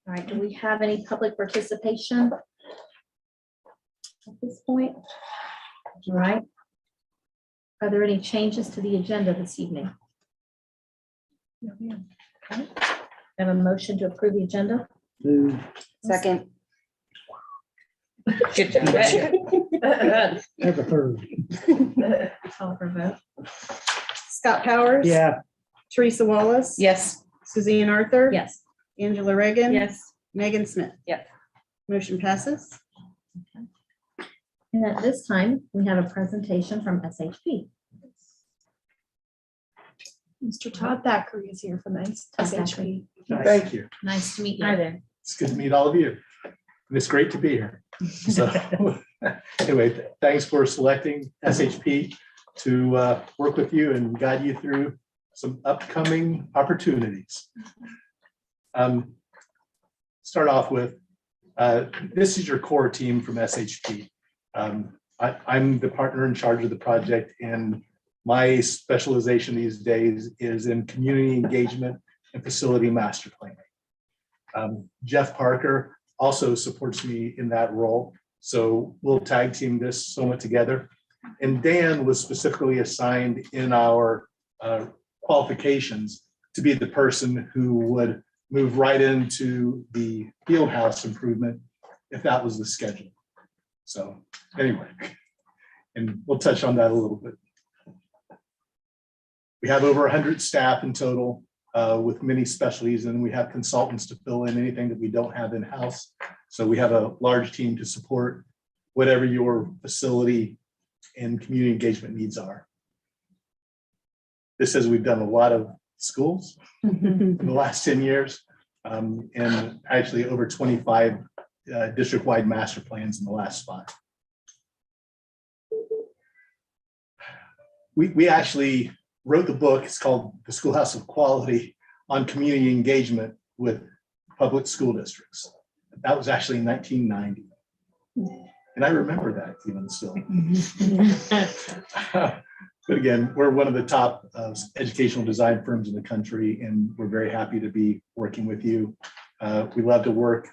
All right, do we have any public participation at this point? All right. Are there any changes to the agenda this evening? Okay. Have a motion to approve the agenda? Move. Second. Good job. Have a third. Call for vote. Scott Powers. Yeah. Teresa Wallace. Yes. Suzanne Arthur. Yes. Angela Reagan. Yes. Megan Smith. Yes. Motion passes. And at this time, we have a presentation from SHP. Mr. Todd Thackeray is here from SHP. Thank you. Nice to meet you. Hi there. It's good to meet all of you. And it's great to be here. So anyway, thanks for selecting SHP to work with you and guide you through some upcoming opportunities. Start off with, this is your core team from SHP. I'm the partner in charge of the project, and my specialization these days is in community engagement and facility master planning. Jeff Parker also supports me in that role. So we'll tag team this somewhat together. And Dan was specifically assigned in our qualifications to be the person who would move right into the field house improvement if that was the schedule. So anyway, and we'll touch on that a little bit. We have over 100 staff in total with many specialties, and we have consultants to fill in anything that we don't have in-house. So we have a large team to support whatever your facility and community engagement needs are. This says we've done a lot of schools in the last 10 years, and actually over 25 district-wide master plans in the last 5. We actually wrote the book. It's called The Schoolhouse of Quality on Community Engagement with Public School Districts. That was actually in 1990. And I remember that even still. But again, we're one of the top educational design firms in the country, and we're very happy to be working with you. We love to work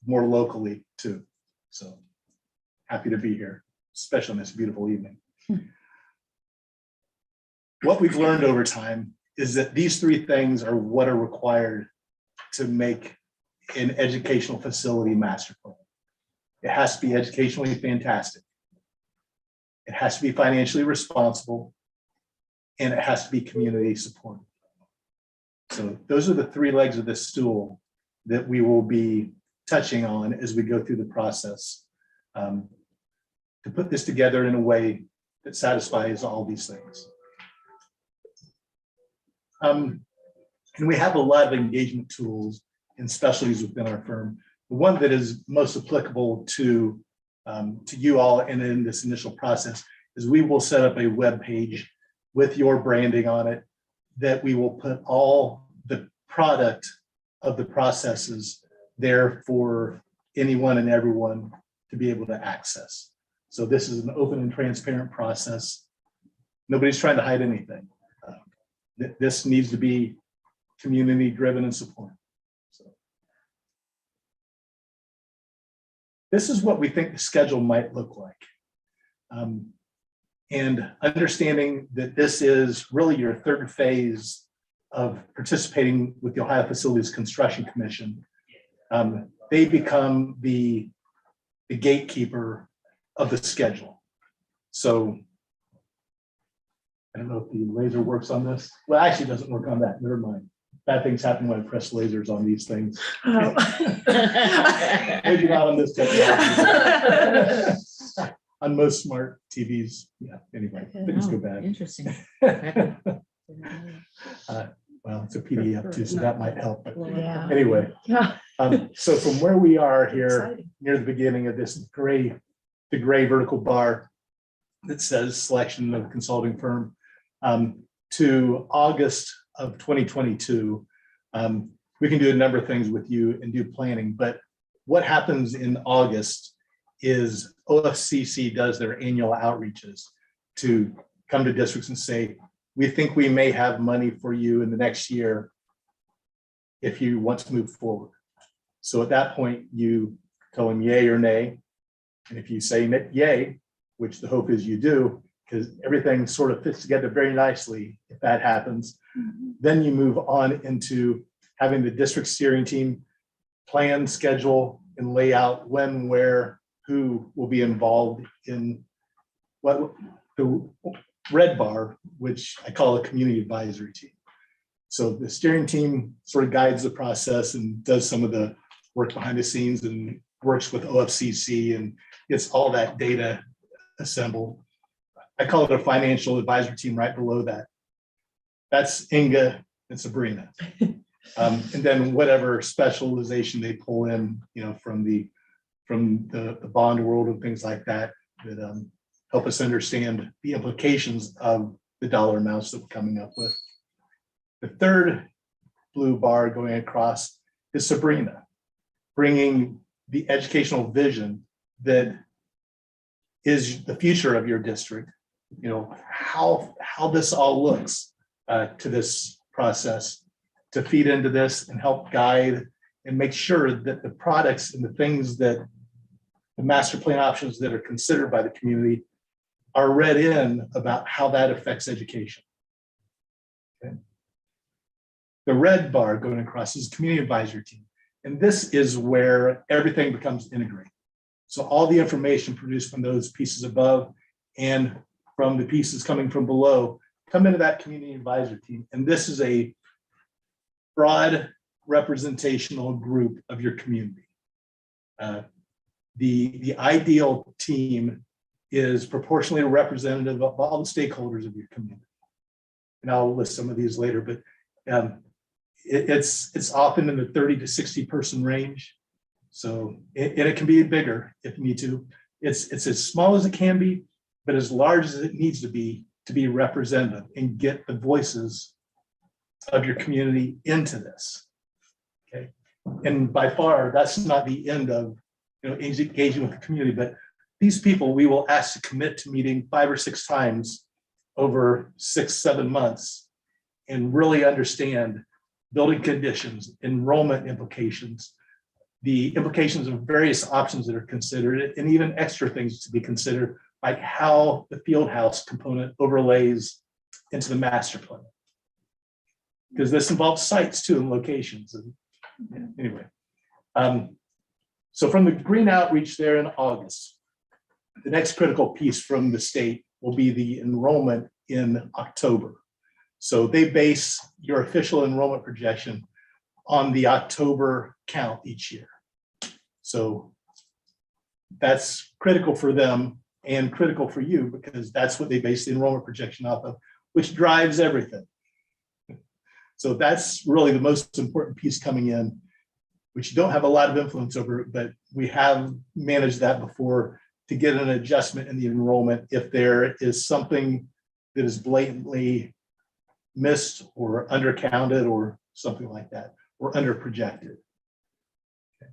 more locally too. So happy to be here, especially on this beautiful evening. What we've learned over time is that these 3 things are what are required to make an educational facility master plan. It has to be educationally fantastic. It has to be financially responsible, and it has to be community supportive. So those are the 3 legs of this stool that we will be touching on as we go through the process to put this together in a way that satisfies all these things. And we have a lot of engagement tools and specialties within our firm. The one that is most applicable to you all and in this initial process is we will set up a web page with your branding on it that we will put all the product of the processes there for anyone and everyone to be able to access. So this is an open and transparent process. Nobody's trying to hide anything. This needs to be community driven and supported. So this is what we think the schedule might look like. And understanding that this is really your 3rd phase of participating with the Ohio Facilities Construction Commission, they become the gatekeeper of the schedule. So I don't know if the laser works on this. Well, actually, it doesn't work on that. Never mind. Bad things happen when I press lasers on these things. Oh. Maybe not on this technology. On most smart TVs. Yeah, anyway, things go bad. Interesting. Well, it's a PDF too, so that might help. But Yeah. anyway, Yeah. so from where we are here, Exciting. near the beginning of this the gray vertical bar that says selection of consulting firm, to August of 2022, we can do a number of things with you and do planning. But what happens in August is OFCC does their annual outreaches to come to districts and say, we think we may have money for you in the next year if you want to move forward. So at that point, you tell them yay or nay. And if you say yay, which the hope is you do, because everything sort of fits together very nicely if that happens, then you move on into having the district steering team plan, schedule, and lay out when, where, who will be involved in what the red bar, which I call a community advisory team. So the steering team sort of guides the process and does some of the work behind the scenes and works with OFCC and gets all that data assembled. I call it a financial advisory team right below that. That's Inga and Sabrina. And then whatever specialization they pull in, from the bond world and things like that, that help us understand the implications of the dollar amounts that we're coming up with. The third blue bar going across is Sabrina, bringing the educational vision that is the future of your district, how this all looks to this process, to feed into this and help guide and make sure that the products and the things that the master plan options that are considered by the community are read in about how that affects education. Okay. The red bar going across is community advisory team. And this is where everything becomes integrated. So all the information produced from those pieces above and from the pieces coming from below come into that community advisory team. And this is a broad representational group of your community. The ideal team is proportionally representative of all the stakeholders of your community. And I'll list some of these later, but it's often in the 30 to 60 person range. So, and it can be bigger if you need to. It's as small as it can be, but as large as it needs to be representative and get the voices of your community into this. Okay. And by far, that's not the end of engaging with the community, but these people we will ask to commit to meeting 5 or 6 times over 6-7 months and really understand building conditions, enrollment implications, the implications of various options that are considered, and even extra things to be considered, like how the field house component overlays into the master plan. Because this involves sites too and locations. And anyway, so from the green outreach there in August, the next critical piece from the state will be the enrollment in October. So they base your official enrollment projection on the October count each year. So that's critical for them and critical for you because that's what they base the enrollment projection off of, which drives everything. So that's really the most important piece coming in, which you don't have a lot of influence over, but we have managed that before to get an adjustment in the enrollment if there is something that is blatantly missed or undercounted or something like that, or under projected. Okay.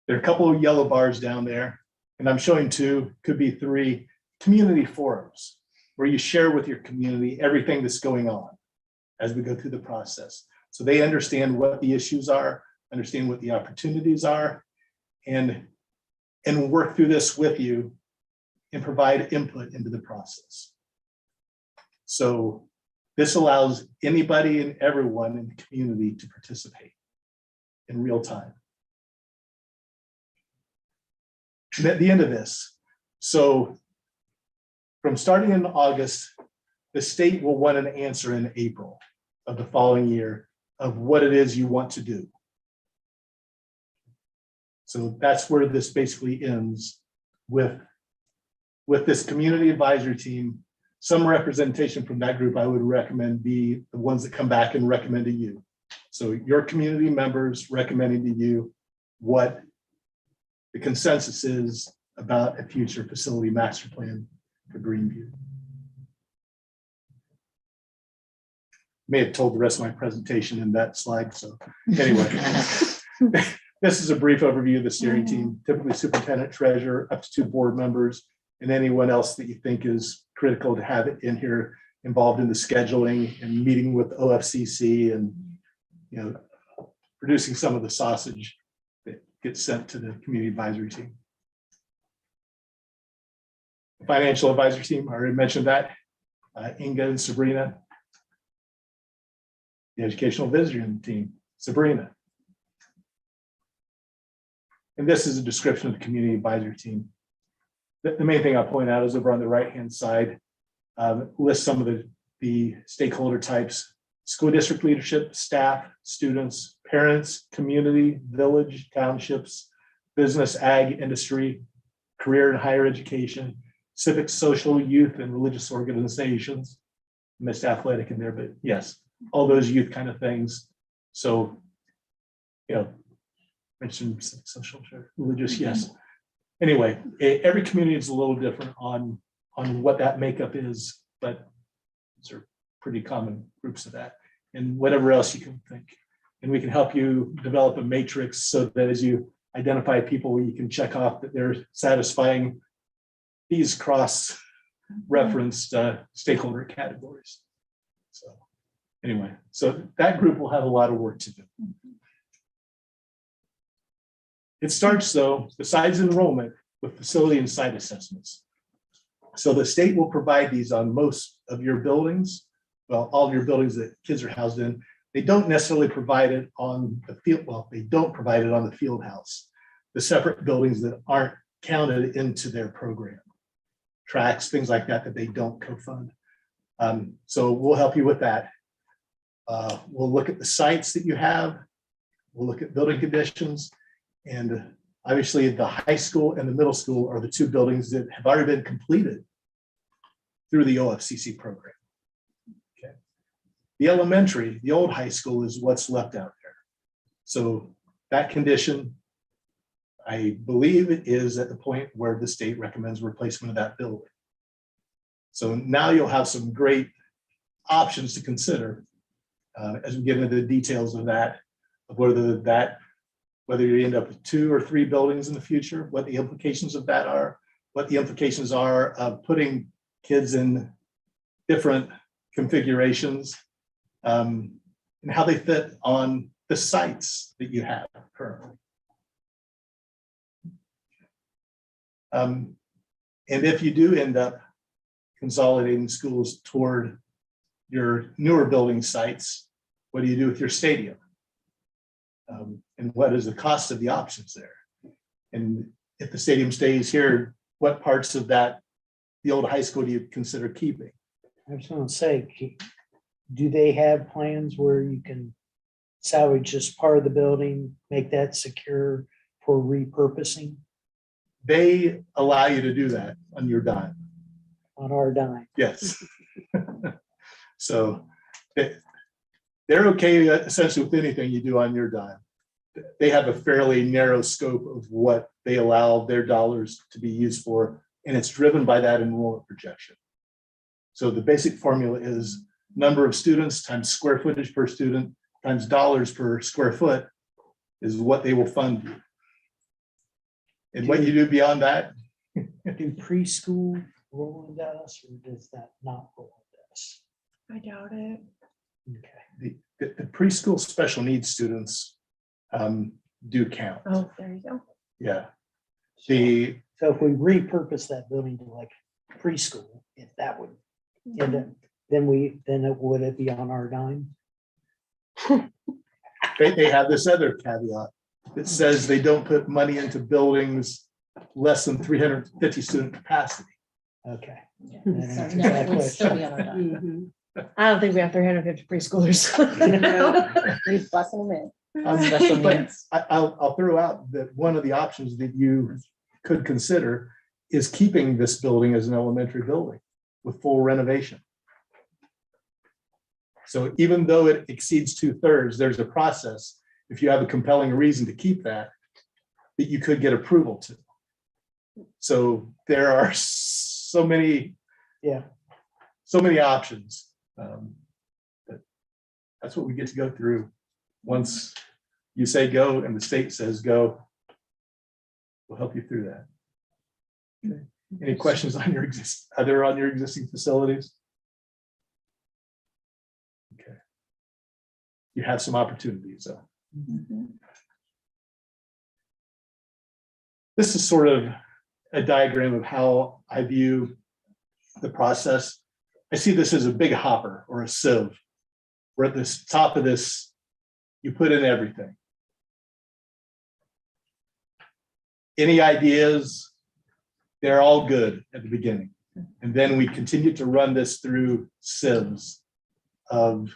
There are a couple of yellow bars down there, and I'm showing 2, could be 3, community forums, where you share with your community everything that's going on as we go through the process. So they understand what the issues are, understand what the opportunities are, and work through this with you and provide input into the process. So this allows anybody and everyone in the community to participate in real time. And at the end of this, so from starting in August, the state will want an answer in April of the following year of what it is you want to do. So that's where this basically ends with this community advisory team. Some representation from that group I would recommend be the ones that come back and recommend to you. So your community members recommending to you what the consensus is about a future facility master plan for Greeneview. May have told the rest of my presentation in that slide. So anyway, this is a brief overview of the steering team, typically superintendent, treasurer, up to 2 board members, and anyone else that you think is critical to have it in here involved in the scheduling and meeting with OFCC and producing some of the sausage gets sent to the community advisory team. Financial advisory team, I already mentioned that. Inga and Sabrina. The educational visiting team, Sabrina. And this is a description of the community advisory team. The main thing I'll point out is over on the right-hand side, lists some of the stakeholder types: school district leadership, staff, students, parents, community, village, townships, business, ag, industry, career and higher education, civic, social, youth, and religious organizations. Missed athletic in there, but yes, all those youth kind of things. So, mentioned civic, social, religious, yes. Anyway, every community is a little different on what that makeup is, but these are pretty common groups of that, and whatever else you can think. And we can help you develop a matrix so that as you identify people, you can check off that they're satisfying these cross-referenced stakeholder categories. So anyway, so that group will have a lot of work to do. It starts, though, besides enrollment, with facility and site assessments. So the state will provide these on most of your buildings, well, all of your buildings that kids are housed in. They don't necessarily provide it on the field. Well, they don't provide it on the field house, the separate buildings that aren't counted into their program, tracks, things like that, that they don't co-fund. So we'll help you with that. We'll look at the sites that you have. We'll look at building conditions. And obviously the high school and the middle school are the two buildings that have already been completed through the OFCC program. Okay. The elementary, the old high school, is what's left out there. So that condition, I believe, it is at the point where the state recommends replacement of that building. So now you'll have some great options to consider as we get into the details of that, of whether you end up with 2 or 3 buildings in the future, what the implications of that are, what the implications are of putting kids in different configurations, and how they fit on the sites that you have currently. And if you do end up consolidating schools toward your newer building sites, what do you do with your stadium? And what is the cost of the options there? And if the stadium stays here, what parts of that, the old high school, do you consider keeping? I was gonna say, do they have plans where you can salvage just part of the building, make that secure for repurposing They allow you to do that on your dime. on our dime? Yes. So they're okay essentially with anything you do on your dime. They have a fairly narrow scope of what they allow their dollars to be used for, and it's driven by that enrollment projection. So the basic formula is number of students times square footage per student times dollars per square foot is what they will fund you. And what you do beyond that, Do preschool roll into us, or does that not roll into us? I doubt it. Okay. the preschool special needs students do count. Oh, there you go. Yeah. So if we repurpose that building to like preschool, if that would end up, then would it be on our dime? They have this other caveat that says they don't put money into buildings less than 350 student capacity. Okay. So, That answers no, that it would still be question. on our dime. I don't think we have 350 preschoolers. We're busing them in. But I'll throw out that one of the options that you could consider is keeping this building as an elementary building with full renovation. So even though it exceeds 2/3, there's a process, if you have a compelling reason to keep that you could get approval to. So there are so many options. But that's what we get to go through. Once you say go and the state says go, we'll help you through that. Okay. Any questions on your existing facilities? Okay. You have some opportunities though. This is sort of a diagram of how I view the process. I see this as a big hopper or a sieve, where at the top of this, you put in everything. Any ideas, they're all good at the beginning. And then we continue to run this through sieves of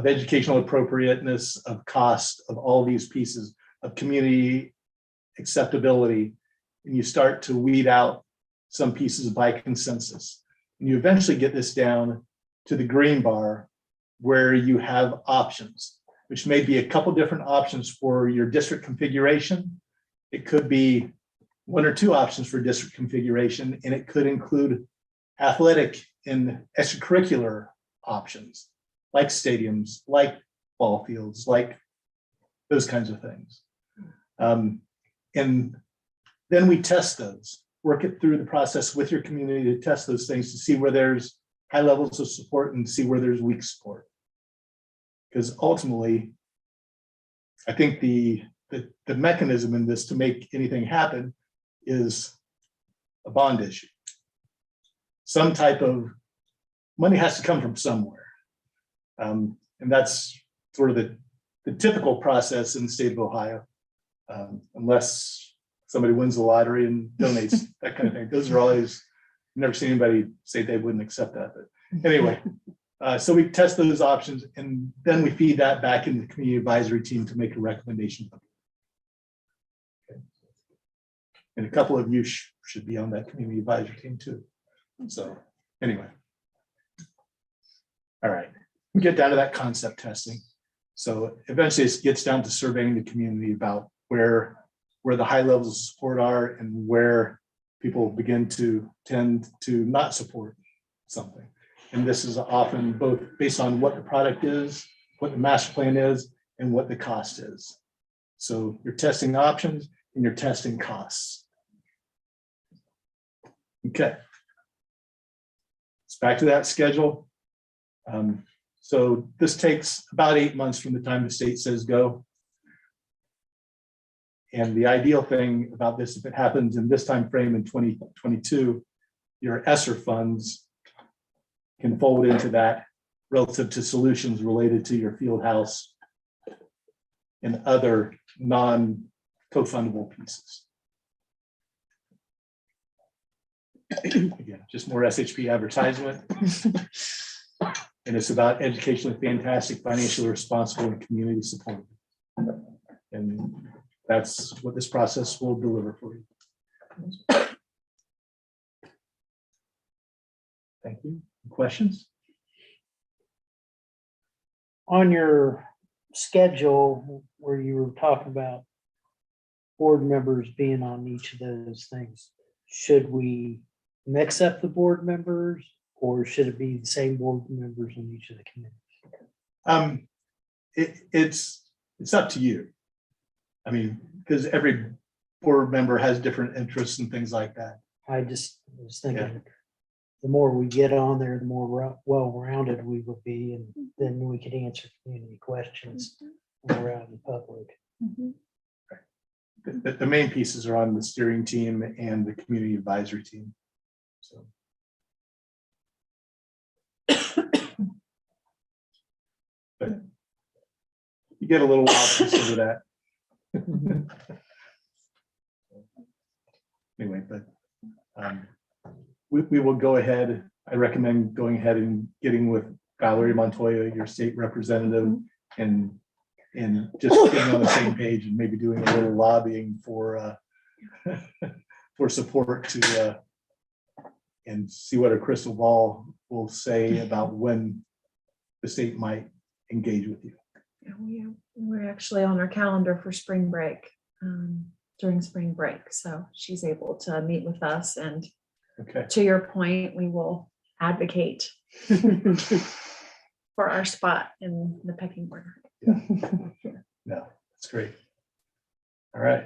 educational appropriateness, of cost, of all these pieces, of community acceptability. And you start to weed out some pieces by consensus. And you eventually get this down to the green bar where you have options, which may be a couple different options for your district configuration. It could be one or two options for district configuration, and it could include athletic and extracurricular options, like stadiums, like ball fields, like those kinds of things. And then we test those, work it through the process with your community to test those things to see where there's high levels of support and see where there's weak support. Because ultimately, I think the mechanism in this to make anything happen is a bond issue. Some type of money has to come from somewhere. And that's sort of the typical process in the state of Ohio, unless somebody wins the lottery and donates, that kind of thing. Those are always, never seen anybody say they wouldn't accept that. But anyway, so we test those options and then we feed that back into the community advisory team to make a recommendation. Okay. And a couple of you should be on that community advisory team too. So anyway. All right, we get down to that concept testing. So eventually it gets down to surveying the community about where the high levels of support are and where people begin to tend to not support something. And this is often both based on what the product is, what the master plan is, and what the cost is. So you're testing options and you're testing costs. Okay. It's back to that schedule. So this takes about 8 months from the time the state says go. And the ideal thing about this, if it happens in this time frame in 2022, your ESSER funds can fold into that relative to solutions related to your field house and other non-co-fundable pieces. Again, just more SHP advertisement. And it's about educationally fantastic, financially responsible, and community supported. And that's what this process will deliver for you. Thank you. Questions? On your schedule where you were talking about board members being on each of those things, should we mix up the board members or should it be the same board members on each of the committees? It's up to you. I mean, because every board member has different interests and things like that. I just was thinking, the more we get on there, the more well-rounded we will be, and then we could answer community questions around the public. The main pieces are on the steering team and the community advisory team. So. But you get a little while to consider that. Anyway, but we will go ahead. I recommend going ahead and getting with Valerie Montoya, your state representative, and just getting on the same page and maybe doing a little lobbying for for support to and see what a crystal ball will say about when the state might engage with you. Yeah, we're actually on our calendar for spring break, during spring break. So she's able to meet with us, and Okay. to your point, we will advocate for our spot in the pecking order. No, that's great. All right.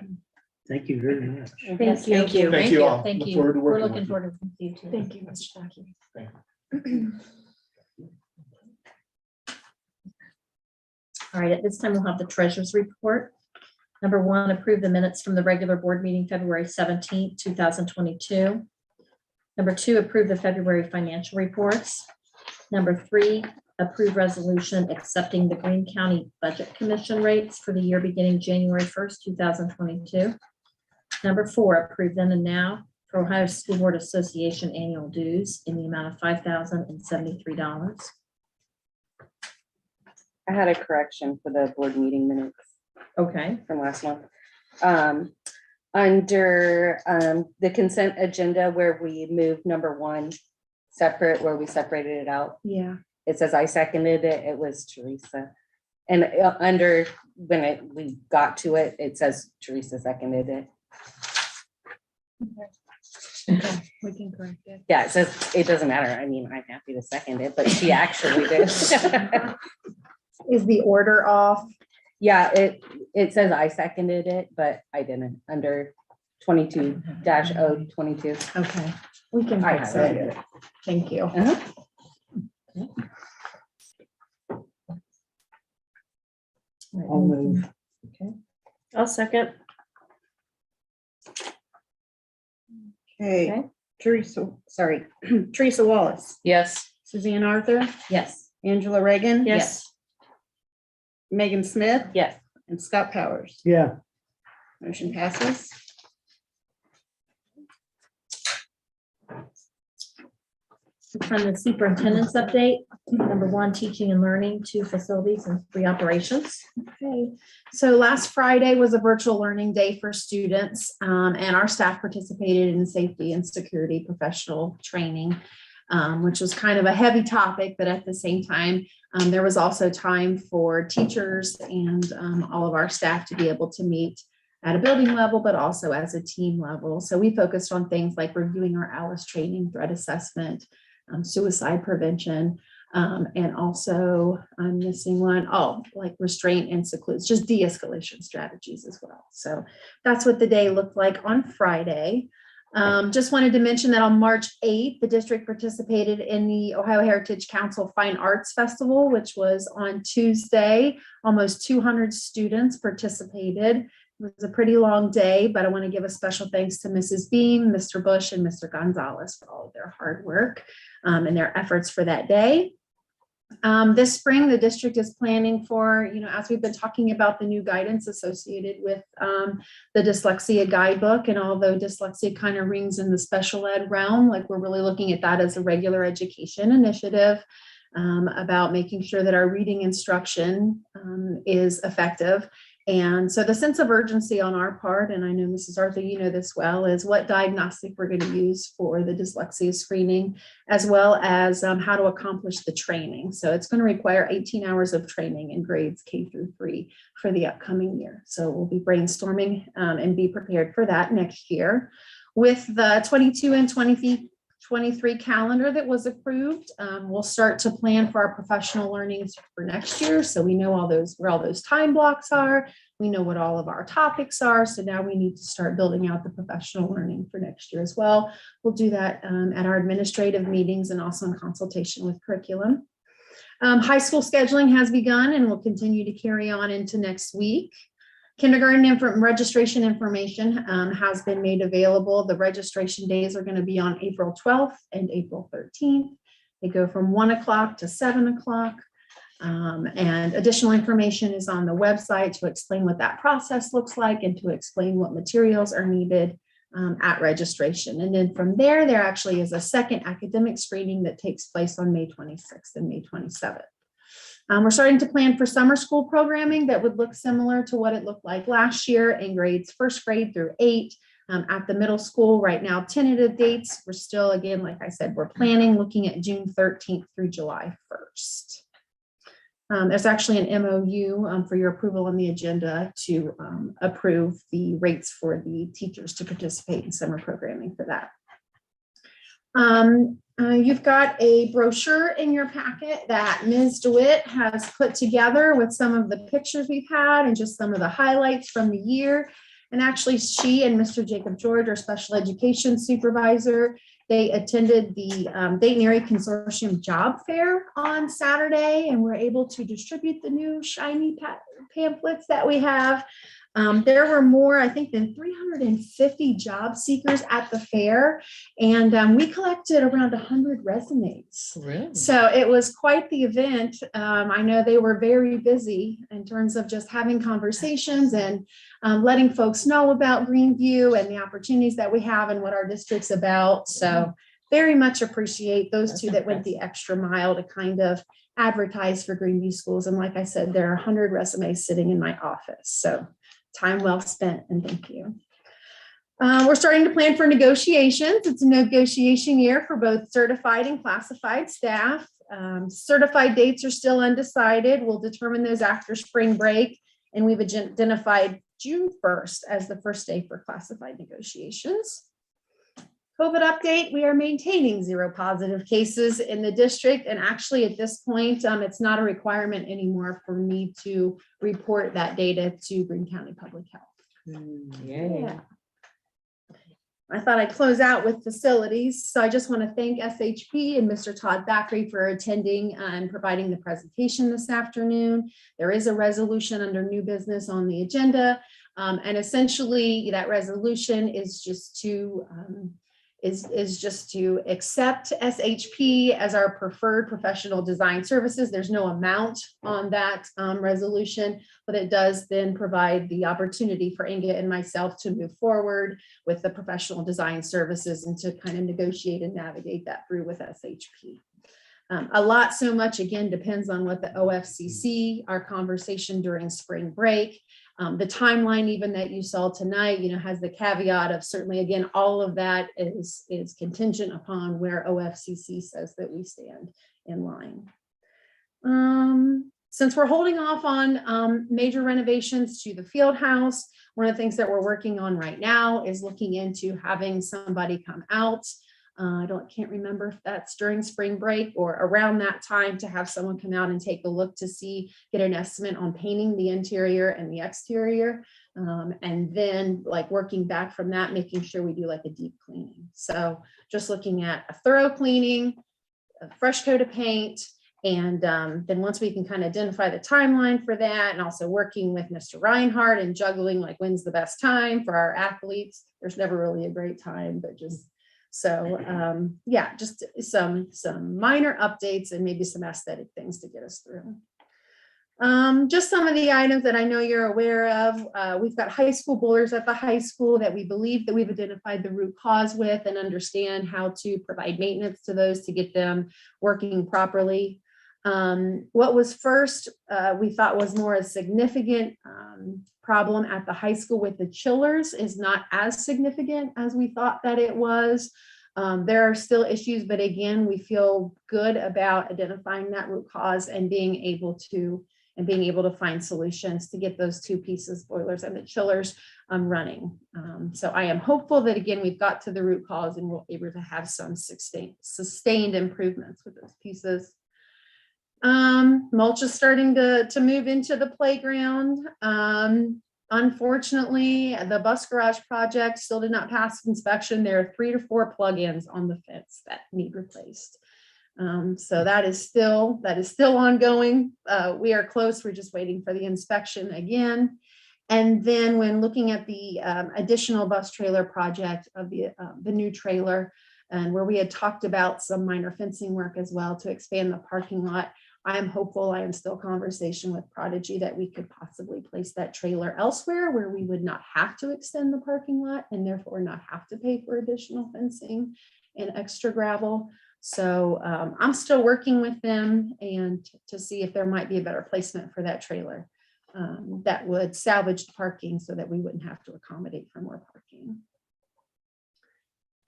Thank you very much. Thank you. Thank you. Thank you all. Thank Look you. forward to We're working looking with you. forward to working with you too. Thank you, Mr. Jackie. All right, at this time, we'll have the treasurer's report. Number 1, approve the minutes from the regular board meeting February 17th, 2022. Number 2, approve the February financial reports. Number 3, approve resolution accepting the Greene County Budget Commission rates for the year beginning January 1st, 2022. Number 4, approve then and now for Ohio School Board Association annual dues in the amount of $5,073. I had a correction for the board meeting minutes Okay, from last month. Under the consent agenda where we moved number 1 separate, where we separated it out, Yeah. it says I seconded it, it was Teresa. And under, when we got to it, it says Teresa seconded it. Okay, we can correct it. Yeah, it says, it doesn't matter. I mean, I'm happy to second it, but she actually did. Is the order off? Yeah, it says I seconded it, but I didn't, under 22-022. Okay, we can I fix have it. Thank you. Uh-huh. I'll move. I'll second. Okay, Okay. Teresa Wallace, Yes. Suzanne Arthur, Yes. Angela Reagan. Yes. Megan Smith Yes. and Scott Powers. Yeah, Motion passes. From the superintendent's update, number 1, teaching and learning, 2, facilities, and 3, operations. Okay, so last Friday was a virtual learning day for students, and our staff participated in safety and security professional training, which was kind of a heavy topic, but at the same time, there was also time for teachers and all of our staff to be able to meet at a building level, but also as a team level. So we focused on things like reviewing our ALICE training, threat assessment, suicide prevention, and also I'm missing one. Oh, like restraint and seclusion, just de-escalation strategies as well. So that's what the day looked like on Friday. Just wanted to mention that on March 8th, the district participated in the Ohio Heritage Council Fine Arts Festival, which was on Tuesday. Almost 200 students participated. It was a pretty long day, but I want to give a special thanks to Mrs. Beam, Mr. Bush, and Mr. Gonzalez for all of their hard work and their efforts for that day. This spring, the district is planning for, as we've been talking about the new guidance associated with the dyslexia guidebook, and although dyslexia kind of rings in the special ed realm, like we're really looking at that as a regular education initiative about making sure that our reading instruction is effective. And so the sense of urgency on our part, and I know Mrs. Arthur, you know this well, is what diagnostic we're going to use for the dyslexia screening, as well as how to accomplish the training. So it's going to require 18 hours of training in grades K-3 for the upcoming year. So we'll be brainstorming and be prepared for that next year. With the 22 and 23 calendar that was approved, we'll start to plan for our professional learnings for next year. So we know where all those time blocks are. We know what all of our topics are. So now we need to start building out the professional learning for next year as well. We'll do that at our administrative meetings and also in consultation with curriculum. High school scheduling has begun and will continue to carry on into next week. Kindergarten registration information has been made available. The registration days are going to be on April 12th and April 13th. They go from 1 o'clock to 7 o'clock. And additional information is on the website to explain what that process looks like and to explain what materials are needed at registration. And then from there actually is a second academic screening that takes place on May 26th and May 27th. We're starting to plan for summer school programming that would look similar to what it looked like last year in grades 1st grade through 8 at the middle school. Right now, tentative dates, we're still, again, like I said, we're planning looking at June 13th through July 1st. There's actually an MOU for your approval on the agenda to approve the rates for the teachers to participate in summer programming for that. You've got a brochure in your packet that Ms. DeWitt has put together with some of the pictures we've had and just some of the highlights from the year. And actually, she and Mr. Jacob George, our special education supervisor, they attended the Dayton Area Consortium Job Fair on Saturday and were able to distribute the new shiny pamphlets that we have. There were more, I think, than 350 job seekers at the fair, and we collected around 100 resumes. Really? So it was quite the event. I know they were very busy in terms of just having conversations and letting folks know about Greeneview and the opportunities that we have and what our district's about. So very much appreciate those two that went the extra mile to kind of advertise for Greeneview schools. And like I said, there are 100 resumes sitting in my office. So time well spent, and thank you. We're starting to plan for negotiations. It's a negotiation year for both certified and classified staff. Certified dates are still undecided. We'll determine those after spring break, and we've identified June 1st as the first day for classified negotiations. COVID update, we are maintaining 0 positive cases in the district. And actually at this point, it's not a requirement anymore for me to report that data to Greene County Public Health. Yeah. I thought I'd close out with facilities. So I just want to thank SHP and Mr. Todd Thackeray for attending and providing the presentation this afternoon. There is a resolution under new business on the agenda. And essentially that resolution is just to accept SHP as our preferred professional design services. There's no amount on that resolution, but it does then provide the opportunity for Inga and myself to move forward with the professional design services and to kind of negotiate and navigate that through with SHP. A lot, so much, again, depends on what the OFCC, our conversation during spring break. The timeline even that you saw tonight, has the caveat of certainly, again, all of that is contingent upon where OFCC says that we stand in line. Since we're holding off on major renovations to the field house, one of the things that we're working on right now is looking into having somebody come out. Can't remember if that's during spring break or around that time, to have someone come out and take a look to get an estimate on painting the interior and the exterior. And then working back from that, making sure we do a deep cleaning. So just looking at a thorough cleaning, a fresh coat of paint. And then once we can kind of identify the timeline for that, and also working with Mr. Reinhardt and juggling when's the best time for our athletes. There's never really a great time, but just just some minor updates and maybe some aesthetic things to get us through. Just some of the items that I know you're aware of. We've got high school boilers at the high school that we believe that we've identified the root cause with and understand how to provide maintenance to those to get them working properly. What was first, we thought was more a significant problem at the high school with the chillers is not as significant as we thought that it was. There are still issues, but again, we feel good about identifying that root cause and being able to find solutions to get those 2 pieces, boilers and the chillers, running. So I am hopeful that again, we've got to the root cause and we'll be able to have some sustained improvements with those pieces. Mulch is starting to move into the playground. Unfortunately, the bus garage project still did not pass inspection. There are 3 to 4 plugins on the fence that need replaced. So that is still ongoing. We are close. We're just waiting for the inspection again. And then when looking at the additional bus trailer project of the new trailer, and where we had talked about some minor fencing work as well to expand the parking lot, I am hopeful, I am still conversation with Prodigy that we could possibly place that trailer elsewhere where we would not have to extend the parking lot and therefore not have to pay for additional fencing and extra gravel. So I'm still working with them and to see if there might be a better placement for that trailer that would salvage the parking so that we wouldn't have to accommodate for more parking.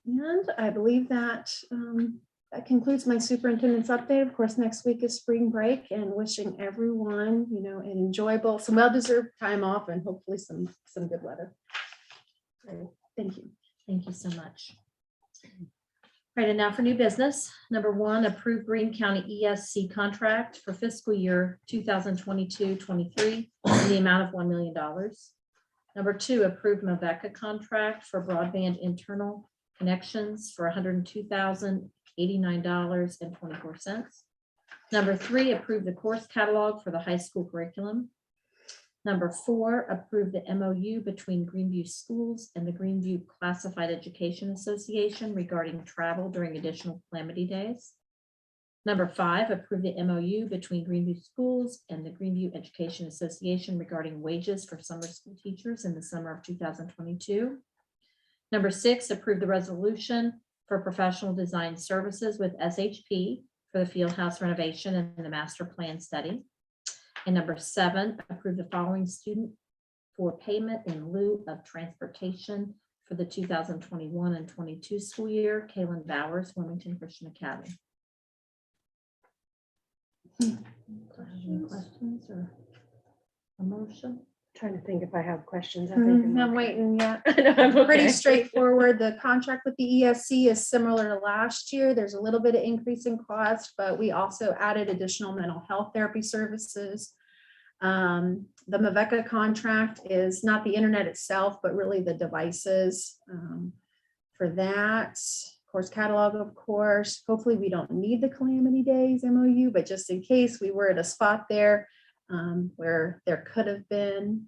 And I believe that that concludes my superintendent's update. Of course, next week is spring break and wishing everyone, an enjoyable, some well-deserved time off and hopefully some good weather. Thank you. Thank you so much. All right, and now for new business. Number 1, approve Greene County ESC contract for fiscal year 2022-23 in the amount of $1 million. Number 2, approve Mavecca contract for broadband internal connections for $102,089.24. Number 3, approve the course catalog for the high school curriculum. Number 4, approve the MOU between Greeneview Schools and the Greeneview Classified Education Association regarding travel during additional calamity days. Number 5, approve the MOU between Greeneview Schools and the Greeneview Education Association regarding wages for summer school teachers in the summer of 2022. Number 6, approve the resolution for professional design services with SHP for the field house renovation and the master plan study. And number 7, approve the following student for payment in lieu of transportation for the 2021 and 22 school year. Kaylin Bowers, Wilmington Christian Academy. Any questions or a motion? Trying to think if I have questions. I think I'm I'm okay. waiting yet. No, I'm Pretty okay. straightforward. The contract with the ESC is similar to last year. There's a little bit of increase in cost, but we also added additional mental health therapy services. The Mavecca contract is not the internet itself, but really the devices for that. Of course, catalog, of course. Hopefully we don't need the calamity days MOU, but just in case we were at a spot there where there could have been.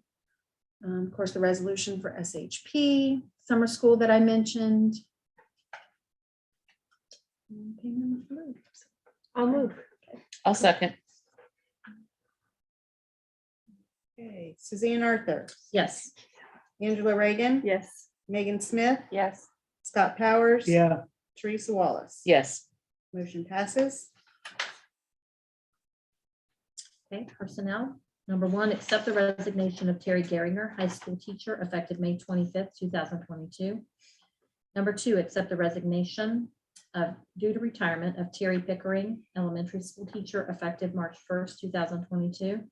Of course, the resolution for SHP, summer school that I mentioned. I'll move. I'll second. Okay, Suzanne Arthur, Yes. Angela Reagan. Yes. Megan Smith, Yes. Scott Powers. Yeah, Teresa Wallace. Yes. Motion passes. Okay, personnel. Number 1, accept the resignation of Terry Garinger, high school teacher, effective May 25th, 2022. Number 2, accept the resignation due to retirement of Terry Pickering, elementary school teacher, effective March 1st, 2022.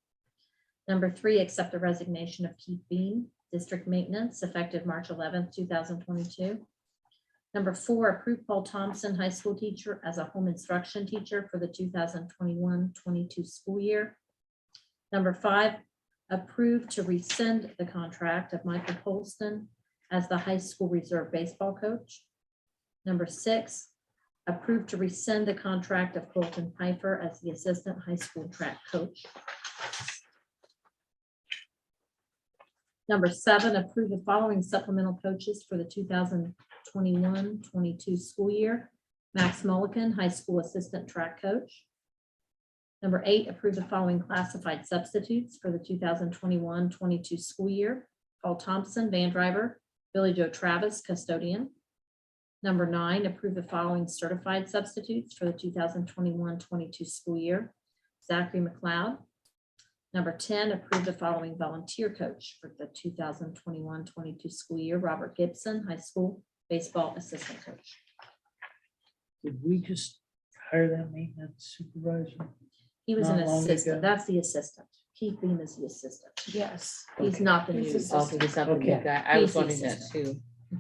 Number 3, accept the resignation of Keith Bean, district maintenance, effective March 11th, 2022. Number 4, approve Paul Thompson, high school teacher, as a home instruction teacher for the 2021-22 school year. Number 5, approve to rescind the contract of Michael Holston as the high school reserve baseball coach. Number 6, approve to rescind the contract of Colton Piper as the assistant high school track coach. Number 7, approve the following supplemental coaches for the 2021-22 school year. Max Mulligan, high school assistant track coach. Number 8, approve the following classified substitutes for the 2021-22 school year. Paul Thompson, van driver, Billy Joe Travis, custodian. Number 9, approve the following certified substitutes for the 2021-22 school year. Zachary McLeod. Number 10, approve the following volunteer coach for the 2021-22 school year. Robert Gibson, high school baseball assistant coach. did we just hire that maintenance supervisor? He was an Not long assistant. ago. That's the assistant. Keith Beam is the assistant. Yes. He's Okay. not the He's new. assistant. Also, the supplement Okay. guy. I was He's the wondering that assistant. too.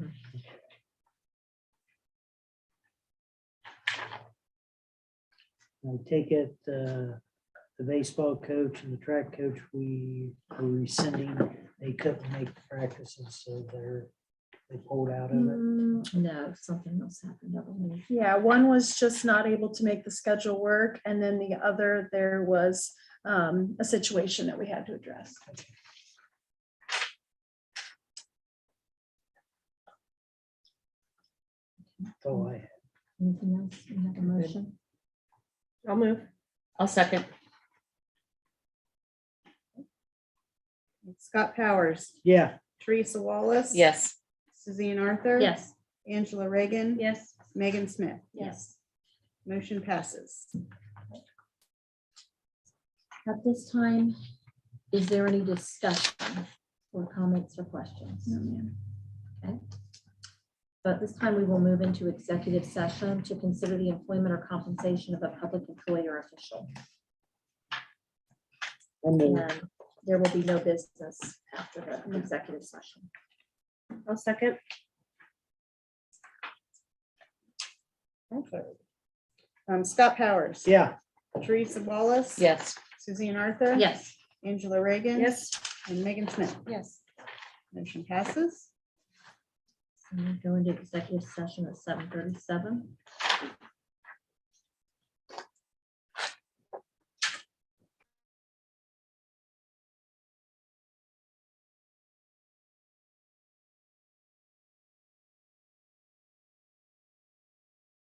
I take it, the baseball coach and the track coach, we are rescinding, they couldn't make the practices, so they pulled out of it. No, something else happened, I believe. Yeah, one was just not able to make the schedule work, and then the other, there was a situation that we had to address. That's all I had. Anything else? You have a motion? I'll move. I'll second. Scott Powers, Yeah, Teresa Wallace. Yes. Suzanne Arthur. Yes. Angela Reagan. Yes. Megan Smith. Yes. Motion passes. At this time, is there any discussion or comments or questions? Okay. So at this time, we will move into executive session to consider the employment or compensation of a public employee or official. and then And there will be no business after the executive session. I'll second. Scott Powers. yeah, Teresa Wallace. Yes. Suzanne Arthur. Yes. Angela Reagan. Yes. And Megan Smith. Yes. Motion passes. So we go into executive session at 7:37.